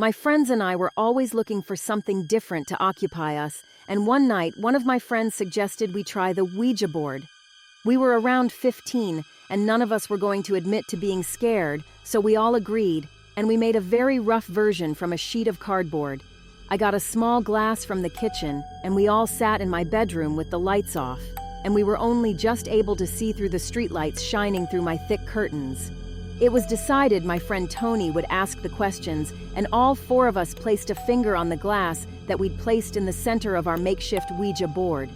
My friends and I were always looking for something different to occupy us, and one night, one of my friends suggested we try the Ouija board. We were around 15, and none of us were going to admit to being scared, so we all agreed, and we made a very rough version from a sheet of cardboard. I got a small glass from the kitchen, and we all sat in my bedroom with the lights off, and we were only just able to see through the streetlights shining through my thick curtains. It was decided my friend Tony would ask the questions, and all four of us placed a finger on the glass that we'd placed in the center of our makeshift Ouija board.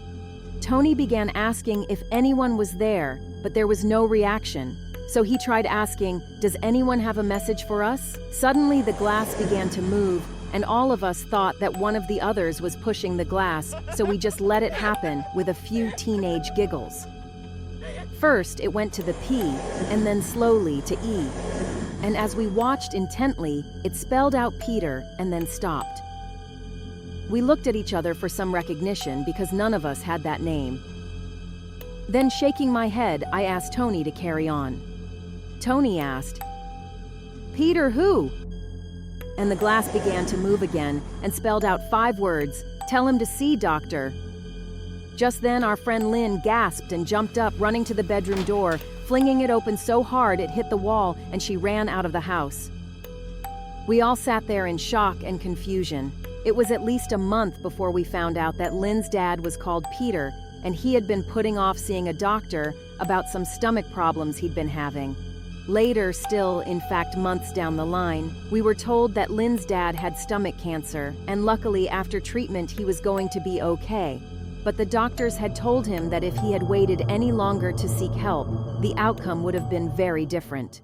Tony began asking if anyone was there, but there was no reaction. So he tried asking, "Does anyone have a message for us?" Suddenly the glass began to move, and all of us thought that one of the others was pushing the glass, so we just let it happen with a few teenage giggles. First, it went to the P, and then slowly to E. And as we watched intently, it spelled out Peter and then stopped. We looked at each other for some recognition because none of us had that name. Then, shaking my head, I asked Tony to carry on. Tony asked, "Peter who?" And the glass began to move again and spelled out 5 words, "Tell him to see, doctor." Just then, our friend Lynn gasped and jumped up, running to the bedroom door, flinging it open so hard it hit the wall, and she ran out of the house. We all sat there in shock and confusion. It was at least a month before we found out that Lynn's dad was called Peter, and he had been putting off seeing a doctor about some stomach problems he'd been having. Later, still, in fact months down the line, we were told that Lynn's dad had stomach cancer, and luckily after treatment he was going to be okay. But the doctors had told him that if he had waited any longer to seek help, the outcome would have been very different.